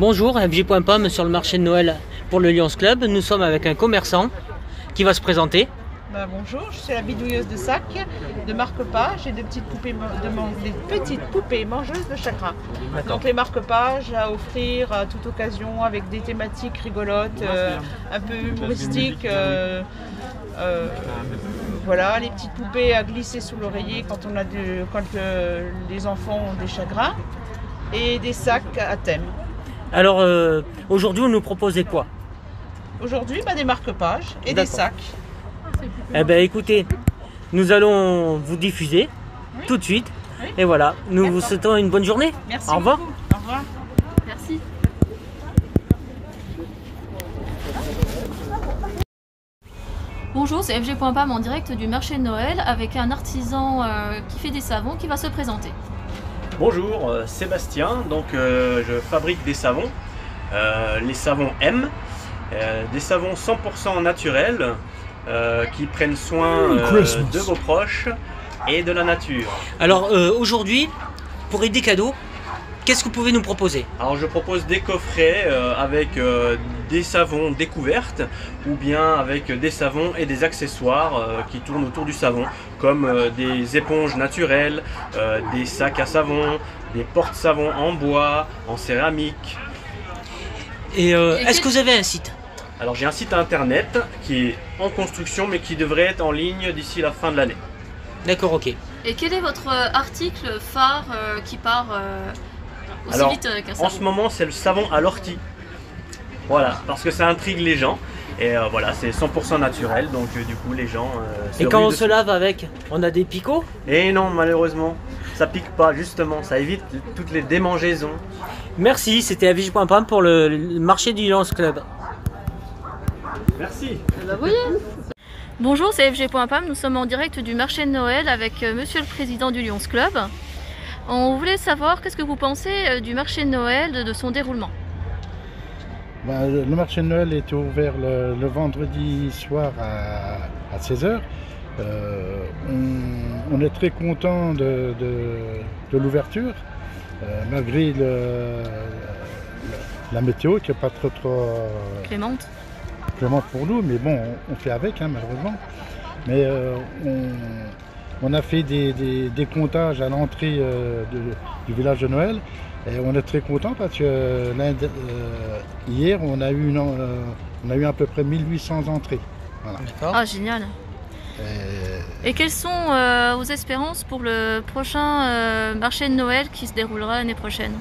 Bonjour, FJ.pom sur le marché de Noël pour le Lions Club. Nous sommes avec un commerçant qui va se présenter. Bonjour, je suis la bidouilleuse de sac de marque-page et de petites poupées, des petites poupées mangeuses de chagrin. Donc les marque-pages à offrir à toute occasion avec des thématiques rigolotes, un peu humoristiques. Voilà, les petites poupées à glisser sous l'oreiller quand les enfants ont des chagrins et des sacs à thème. Alors aujourd'hui, vous nous proposez quoi? Aujourd'hui, des marque-pages et des sacs. Eh bien écoutez, nous allons vous diffuser tout de suite. Oui. Et voilà, nous vous souhaitons une bonne journée. Merci. Au revoir. Beaucoup. Au revoir. Merci. Bonjour, c'est FG.pom en direct du marché de Noël avec un artisan qui fait des savons qui va se présenter. Bonjour, Sébastien, donc je fabrique des savons, les savons M, des savons 100% naturels qui prennent soin de vos proches et de la nature. Alors aujourd'hui, pour aider cadeaux, qu'est-ce que vous pouvez nous proposer? Alors je propose des coffrets avec des savons découvertes ou bien avec des savons et des accessoires qui tournent autour du savon, comme des éponges naturelles, des sacs à savon, des porte-savons en bois, en céramique. Et est-ce que vous avez un site? Alors j'ai un site internet qui est en construction mais qui devrait être en ligne d'ici la fin de l'année. D'accord, ok. Et quel est votre article phare qui part aussi vite qu'un savon? En ce moment c'est le savon à l'ortie. Voilà, parce que ça intrigue les gens. Et voilà, c'est 100% naturel, donc du coup les gens... Et quand on se lave avec, on a des picots? Et non, malheureusement, ça pique pas, justement, ça évite toutes les démangeaisons. Merci, c'était FJ.pom pour le marché du Lions Club. Merci. Bonjour, c'est FG.pom, nous sommes en direct du marché de Noël avec monsieur le président du Lions Club. On voulait savoir qu'est-ce que vous pensez du marché de Noël, de son déroulement. Le marché de Noël est ouvert le vendredi soir à 16 h. On est très content de l'ouverture, malgré la météo qui n'est pas trop clémente pour nous, mais bon, on fait avec, malheureusement. Mais on a fait des comptages à l'entrée du village de Noël. Et on est très content parce que hier on a eu à peu près 1800 entrées. Voilà. Ah, génial. Et quelles sont vos espérances pour le prochain marché de Noël qui se déroulera l'année prochaine?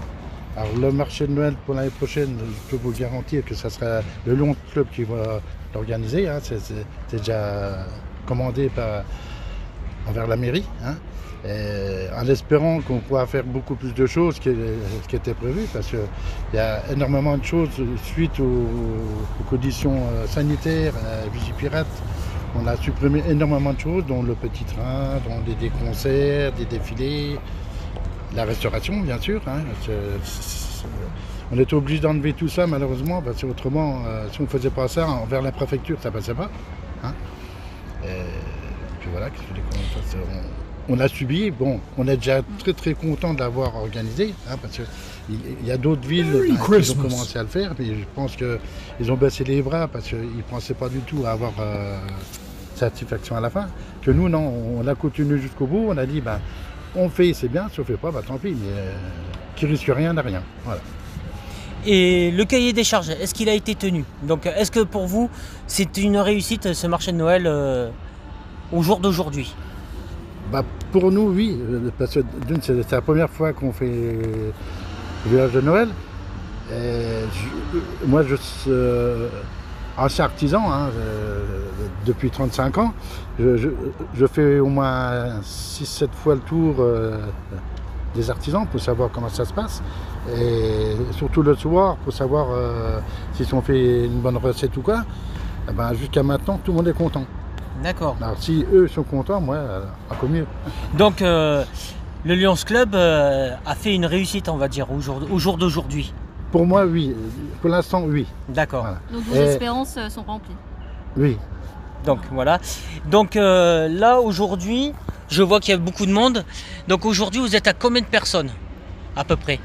Alors le marché de Noël pour l'année prochaine, je peux vous garantir que ça sera le Lions Club qui va l'organiser. C'est déjà commandé envers la mairie. En espérant qu'on pourra faire beaucoup plus de choses ce qui était prévu, parce qu'il y a énormément de choses suite aux conditions sanitaires, Vigipirate. On a supprimé énormément de choses, dont le petit train, dont des concerts, des défilés, la restauration bien sûr. On était obligé d'enlever tout ça malheureusement, parce qu'autrement, si on ne faisait pas ça envers la préfecture, ça ne passait pas. Et puis voilà, on a subi, bon, on est déjà très content de l'avoir organisé, parce qu'il y a d'autres villes qui ont commencé à le faire, mais je pense qu'ils ont baissé les bras parce qu'ils ne pensaient pas du tout à avoir satisfaction à la fin. Que nous, non, on a continué jusqu'au bout, on a dit, on fait, c'est bien, si on ne fait pas, tant pis, mais qui risque rien n'a rien. Voilà. Et le cahier des charges, est-ce qu'il a été tenu? Donc est-ce que pour vous, c'est une réussite ce marché de Noël au jour d'aujourd'hui? Pour nous, oui, parce que c'est la première fois qu'on fait le village de Noël. Moi, je suis ancien artisan, depuis 35 ans. Je fais au moins 6-7 fois le tour des artisans pour savoir comment ça se passe. Et surtout le soir, pour savoir si on fait une bonne recette ou quoi. Jusqu'à maintenant, tout le monde est content. D'accord. Alors si eux sont contents, moi, encore mieux. Donc le Lions Club a fait une réussite, on va dire, au jour d'aujourd'hui. Pour moi, oui. Pour l'instant, oui. D'accord. Voilà. Donc vos espérances sont remplies. Oui. Donc voilà. Donc là aujourd'hui, je vois qu'il y a beaucoup de monde. Donc aujourd'hui, vous êtes à combien de personnes à peu près?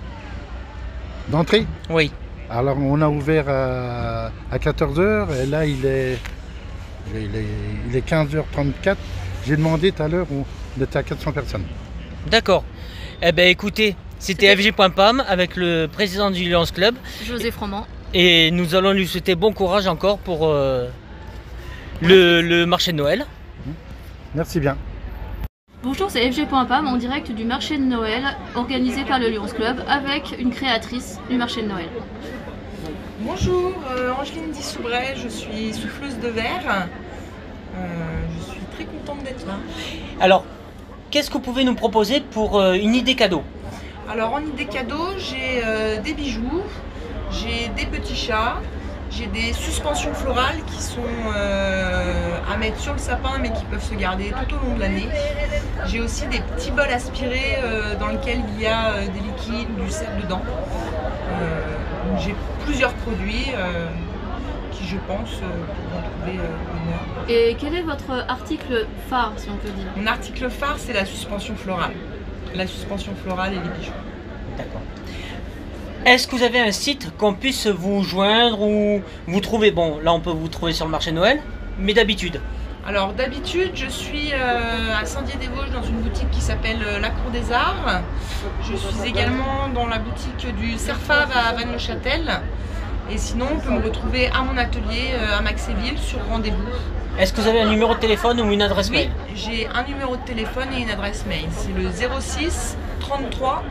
D'entrée? Oui. Alors on a ouvert à 14 h et là il est 15h34. J'ai demandé tout à l'heure, on était à 400 personnes. D'accord. Eh bien écoutez, c'était FG.pam avec le président du Lions Club. José Froment. Et nous allons lui souhaiter bon courage encore pour le marché de Noël. Merci bien. Bonjour, c'est FG.pam en direct du marché de Noël organisé par le Lions Club avec une créatrice du marché de Noël. Bonjour, Angeline Dissoubret, je suis souffleuse de verre. Je suis très contente d'être là. Alors, qu'est-ce que vous pouvez nous proposer pour une idée cadeau? Alors en idée cadeau, j'ai des bijoux, j'ai des petits chats, j'ai des suspensions florales qui sont à mettre sur le sapin mais qui peuvent se garder tout au long de l'année. J'ai aussi des petits bols aspirés dans lesquels il y a des liquides, du sel dedans. J'ai plusieurs produits qui, je pense, pourront trouver bonheur. Et quel est votre article phare, si on peut dire? Mon article phare, c'est la suspension florale. La suspension florale et les bijoux. D'accord. Est-ce que vous avez un site qu'on puisse vous joindre ou vous trouver? Bon, là on peut vous trouver sur le marché de Noël, mais d'habitude? Alors d'habitude, je suis à Saint-Dié-des-Vosges dans une boutique qui s'appelle La Cour des Arts. Je suis également dans la boutique du Cerfave à Vannes-le-Châtel. Et sinon, on peut me retrouver à mon atelier à Maxéville sur rendez-vous. Est-ce que vous avez un numéro de téléphone ou une adresse mail? Oui, j'ai un numéro de téléphone et une adresse mail. C'est le 06 33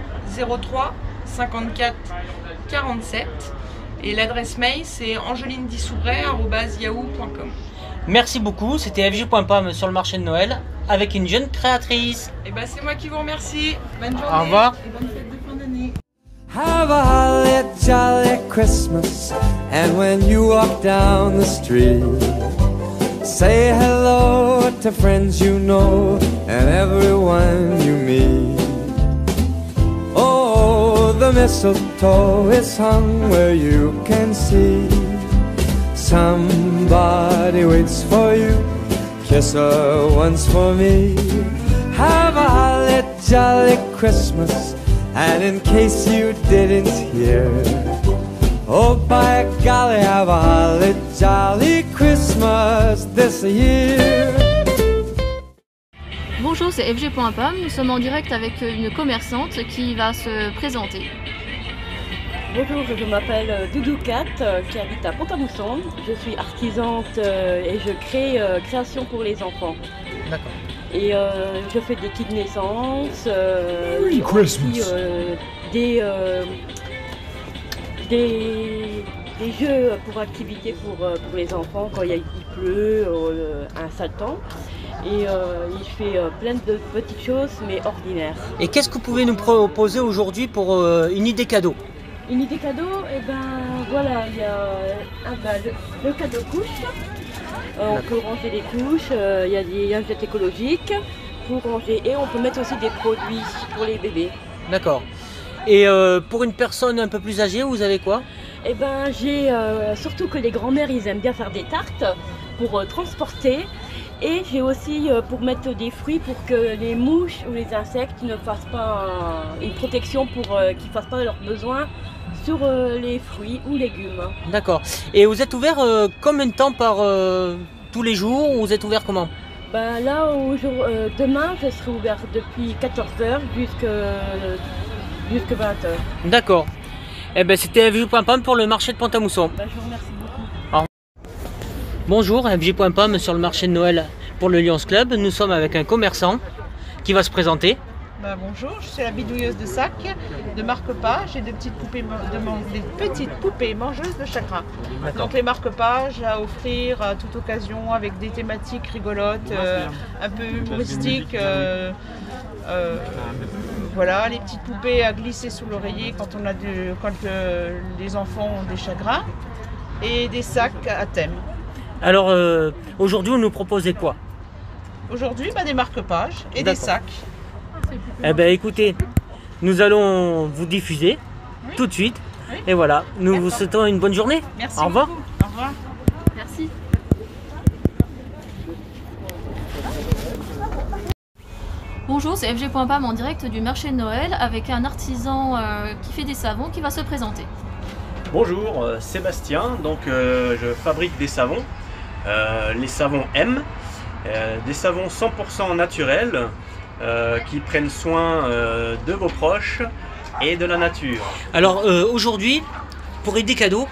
03 54 47. Et l'adresse mail, c'est angelinedissoubret@yahoo.com. Merci beaucoup, c'était FG.pam sur le marché de Noël avec une jeune créatrice. Et ben c'est moi qui vous remercie. Bonne journée. Au revoir. Et bonne fête de fin d'année. Have a holly jolly Christmas, and when you walk down the street, say hello to friends you know and everyone you meet. Oh, the mistletoe is hung where you can see. Somebody waits for you, kiss her once for me. Have a holly jolly Christmas, and in case you didn't hear, oh by golly, have a holly jolly Christmas this year. Bonjour, c'est FG.pam, nous sommes en direct avec une commerçante qui va se présenter. Bonjour, je m'appelle Doudou Cat, qui habite à Pont-à-Mousson. Je suis artisante et je crée création pour les enfants. D'accord. Et je fais des kits de naissance, Merry Christmas. Aussi, des jeux pour activités pour les enfants quand il pleut, un sale temps. Et je fais plein de petites choses mais ordinaires. Et qu'est-ce que vous pouvez nous proposer aujourd'hui pour une idée cadeau? Une idée cadeau, et ben voilà, il y a le cadeau couche. On peut ranger les couches, il y a des lingettes écologiques pour ranger et on peut mettre aussi des produits pour les bébés. D'accord. Et pour une personne un peu plus âgée, vous avez quoi? Et ben j'ai surtout que les grands-mères ils aiment bien faire des tartes pour transporter. Et j'ai aussi pour mettre des fruits pour que les mouches ou les insectes ne fassent pas une protection pour qu'ils ne fassent pas leurs besoins sur les fruits ou légumes. D'accord. Et vous êtes ouvert combien de temps par tous les jours ou vous êtes ouvert comment? Ben là, demain, je serai ouvert depuis 14 h jusqu'à 20 h. D'accord. Eh ben, c'était FG.pam pour le marché de Pont-à-Mousson. Ben, je vous remercie beaucoup. Bonjour, FG.pam sur le marché de Noël pour le Lions Club. Nous sommes avec un commerçant qui va se présenter. Bonjour, je suis la bidouilleuse de sac de marque-pas. J'ai des petites poupées, mangeuses de chagrin. Donc les marque-pages à offrir à toute occasion avec des thématiques rigolotes, un peu humoristiques. Voilà, les petites poupées à glisser sous l'oreiller quand les enfants ont des chagrins. Et des sacs à thème. Alors aujourd'hui, vous nous proposez quoi? Aujourd'hui, des marque-pages et des sacs. Eh bien écoutez, nous allons vous diffuser tout de suite. Oui. Et voilà, nous vous souhaitons une bonne journée. Merci Au revoir. Beaucoup. Au revoir. Merci. Bonjour, c'est FG.pam en direct du marché de Noël avec un artisan qui fait des savons qui va se présenter. Bonjour, Sébastien, donc je fabrique des savons, les savons M, des savons 100% naturels qui prennent soin de vos proches et de la nature. Alors aujourd'hui, pour aider cadeau,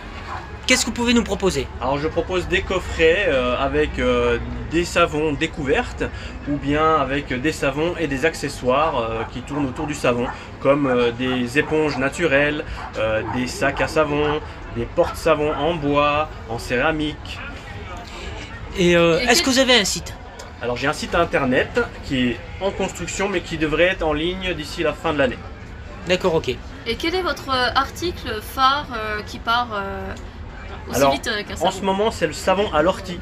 qu'est-ce que vous pouvez nous proposer? Alors je propose des coffrets avec des savons découvertes ou bien avec des savons et des accessoires qui tournent autour du savon, comme des éponges naturelles, des sacs à savon, des porte-savons en bois, en céramique. Et est-ce que vous avez un site? Alors j'ai un site internet qui est en construction mais qui devrait être en ligne d'ici la fin de l'année. D'accord, ok. Et quel est votre article phare qui part aussi Alors, vite qu'un savon? en ce moment c'est le savon à l'ortie.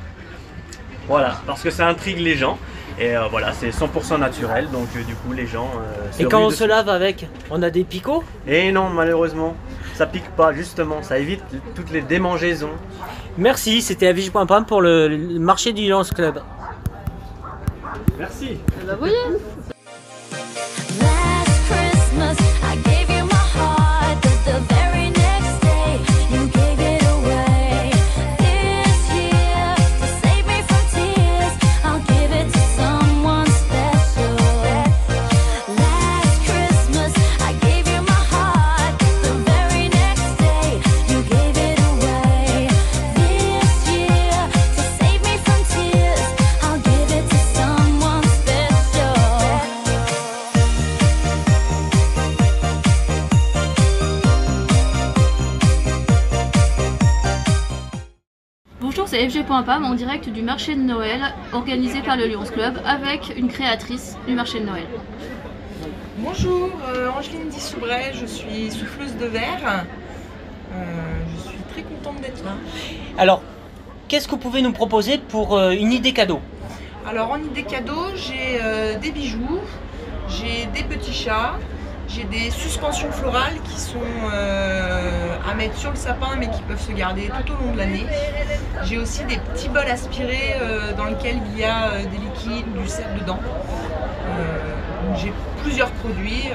Voilà, parce que ça intrigue les gens. Et voilà, c'est 100% naturel, donc du coup les gens Et quand on se lave avec, on a des picots? Et non, malheureusement, ça pique pas, justement, ça évite toutes les démangeaisons. Merci, c'était avj.pam pour le marché du Lions Club. Merci. Bah, vous voyez. Last Christmas, I gave you my heart, but the very next day, you gave it away. This year, to save me from tears, I'll give it to someone special. Last Christmas, I gave you my heart, but the very next day, you gave it away. This year, to save me from tears, I'll give it to someone special. Bonjour, c'est FG.pam en direct du marché de Noël organisé par le Lions Club avec une créatrice du marché de Noël. Bonjour, Angeline Dissoubret, je suis souffleuse de verre. Je suis très contente d'être là. Alors, qu'est-ce que vous pouvez nous proposer pour une idée cadeau? Alors en idée cadeau, j'ai des bijoux, j'ai des petits chats, j'ai des suspensions florales qui sont à mettre sur le sapin mais qui peuvent se garder tout au long de l'année. J'ai aussi des petits bols aspirés dans lesquels il y a des liquides, du sel dedans. J'ai plusieurs produits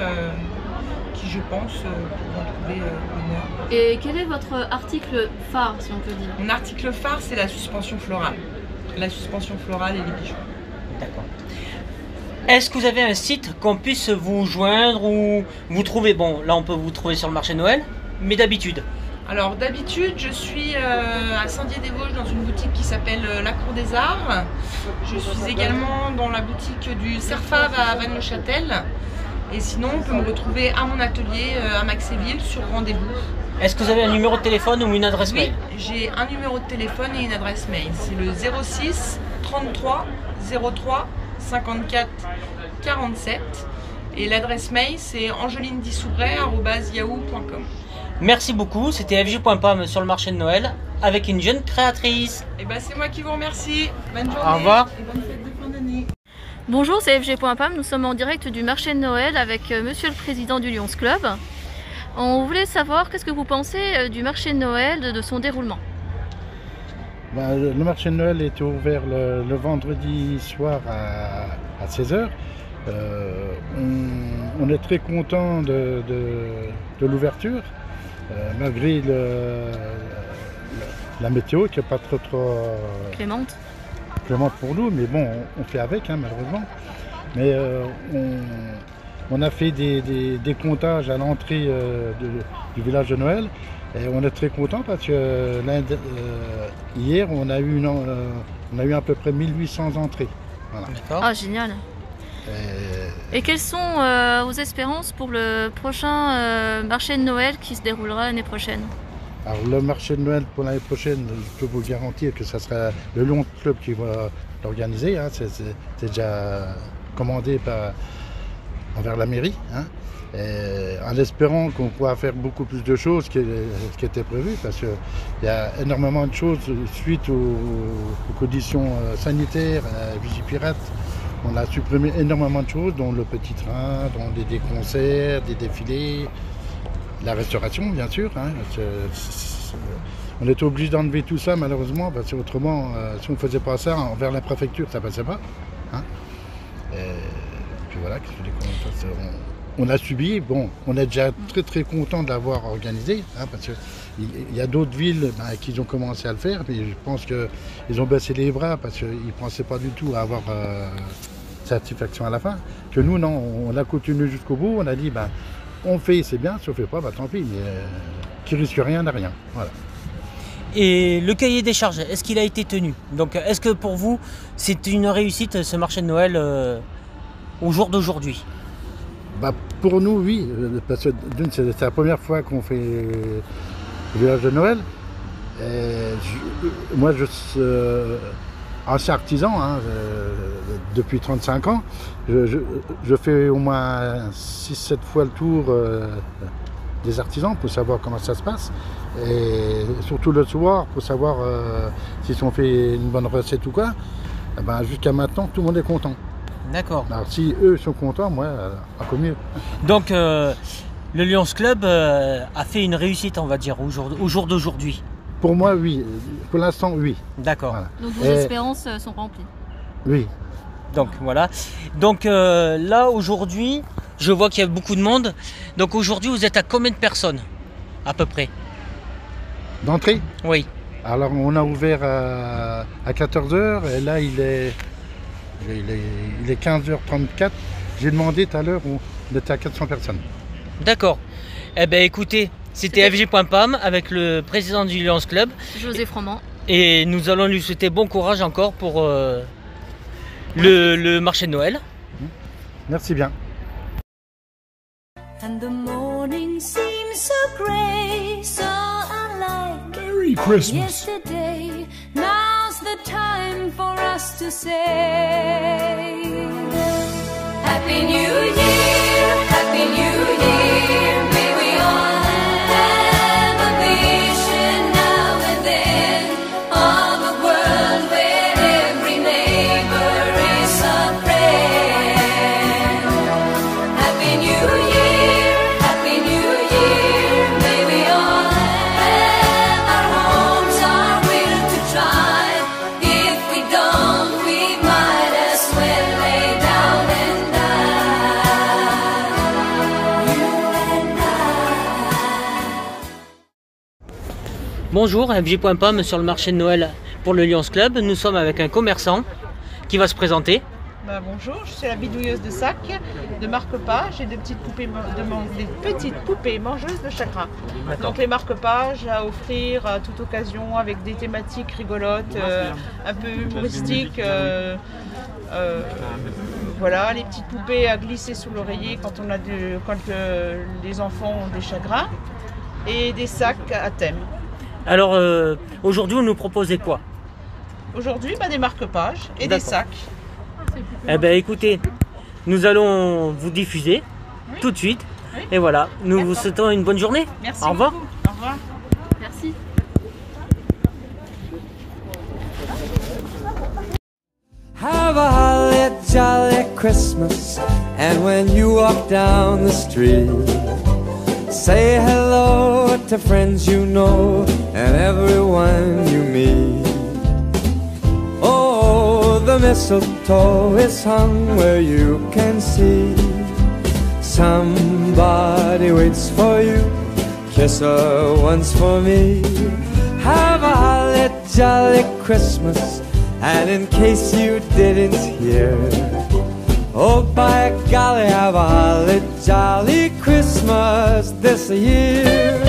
qui je pense pourront trouver bonheur. Et quel est votre article phare, si on peut dire? Mon article phare, c'est la suspension florale. La suspension florale et les bijoux. D'accord. Est-ce que vous avez un site qu'on puisse vous joindre ou vous trouver? Bon, là on peut vous trouver sur le marché de Noël, mais d'habitude. Alors d'habitude, je suis à Saint-Dié-des-Vosges dans une boutique qui s'appelle La Cour des Arts. Je suis également dans la boutique du Cerfave à Vannes-le-Châtel. Et sinon, on peut me retrouver à mon atelier à Maxéville sur rendez-vous. Est-ce que vous avez un numéro de téléphone ou une adresse Oui, mail? j'ai un numéro de téléphone et une adresse mail. C'est le 06 33 03 54 47. Et l'adresse mail, c'est angelinedissoubret@yahoo.com. Merci beaucoup, c'était FG.pam sur le marché de Noël avec une jeune créatrice. Et ben c'est moi qui vous remercie. Bonne journée. Au revoir. Et bonne fête de fin d'année. Bonjour, c'est FG.pam, nous sommes en direct du marché de Noël avec monsieur le président du Lions Club. On voulait savoir qu'est-ce que vous pensez du marché de Noël, de son déroulement. Le marché de Noël était ouvert le vendredi soir à 16h. On est très content de l'ouverture, malgré la météo qui n'est pas trop Clémente pour nous, mais bon, on fait avec, hein, malheureusement. Mais on a fait des comptages à l'entrée du village de Noël et on est très content parce que hier on a eu à peu près 1800 entrées. Voilà. Ah, génial. Et quelles sont vos espérances pour le prochain marché de Noël qui se déroulera l'année prochaine? Alors le marché de Noël pour l'année prochaine, je peux vous garantir que ça sera le Lions Club qui va l'organiser. Hein. C'est déjà commandé envers la mairie. Hein. En espérant qu'on pourra faire beaucoup plus de choses que ce qui était prévu, parce qu'il y a énormément de choses suite aux conditions sanitaires, Vigipirate. On a supprimé énormément de choses, dont le petit train, dont des concerts, des défilés, la restauration bien sûr. Hein. On était obligé d'enlever tout ça malheureusement, parce qu'autrement, si on ne faisait pas ça envers la préfecture, ça ne passait pas. Hein. Et puis voilà, qu'est-ce que je dis, on a subi. Bon, on est déjà très content de l'avoir organisé, hein, parce qu'il y a d'autres villes qui ont commencé à le faire, mais je pense qu'ils ont baissé les bras parce qu'ils ne pensaient pas du tout à avoir satisfaction à la fin. Que nous, non, on a continué jusqu'au bout, on a dit, on fait, c'est bien, si on ne fait pas, tant pis, mais qui risque rien n'a rien. Voilà. Et le cahier des charges, est-ce qu'il a été tenu? Donc est-ce que pour vous, c'est une réussite ce marché de Noël au jour d'aujourd'hui? Pour nous, oui, parce que d'une, c'est la première fois qu'on fait le village de Noël. Moi, je suis ancien artisan, hein, depuis 35 ans. Je fais au moins 6-7 fois le tour des artisans pour savoir comment ça se passe. Et surtout le soir, pour savoir s'ils ont fait une bonne recette ou quoi. Jusqu'à maintenant, tout le monde est content. D'accord. Alors si eux sont contents, moi, encore mieux. Donc le Lions Club a fait une réussite, on va dire, au jour d'aujourd'hui. Pour moi, oui. Pour l'instant, oui. D'accord. Voilà. Donc vos espérances sont remplies. Oui. Donc voilà. Donc là aujourd'hui, je vois qu'il y a beaucoup de monde. Donc aujourd'hui, vous êtes à combien de personnes à peu près? D'entrée? Oui. Alors on a ouvert à 14h et là il est 15h34. J'ai demandé tout à l'heure, on était à 400 personnes. D'accord. Eh bien écoutez, c'était FG.pam avec le président du Lions Club. José Froment. Et nous allons lui souhaiter bon courage encore pour le marché de Noël. Merci bien. And the morning seems so grey, so unlike Merry Christmas. yesterday. Now's the time for us to say Happy New Year, Happy New Year. May we all have a vision now and then of a world where every neighbor is a friend. Happy New Year, Happy New Year. May we all have our homes, our will to try. If we don't, we might as well lay down and die. You and I. Bonjour, FG.pam sur le marché de Noël pour le Lions Club. Nous sommes avec un commerçant qui va se présenter. Bonjour, je suis la bidouilleuse de sac de marque-page. J'ai des petites poupées mangeuses de chagrin. Donc les marque-pages à offrir à toute occasion avec des thématiques rigolotes, un peu humoristiques. Voilà, les petites poupées à glisser sous l'oreiller quand les enfants ont des chagrins. Et des sacs à thème. Alors aujourd'hui, vous nous proposez quoi? Aujourd'hui, des marque-pages et des sacs. Eh bien écoutez, nous allons vous diffuser tout de suite. Et voilà, nous vous souhaitons une bonne journée. Merci. Au revoir. Beaucoup. Au revoir. Merci. Have a holly jolly Christmas, and when you walk down the street, say hello to friends you know and everyone you meet. Oh, the mistletoe is hung where you can see. Somebody waits for you, kiss her once for me. Have a holly jolly Christmas, and in case you didn't hear, oh by golly, have a holly jolly Christmas this year.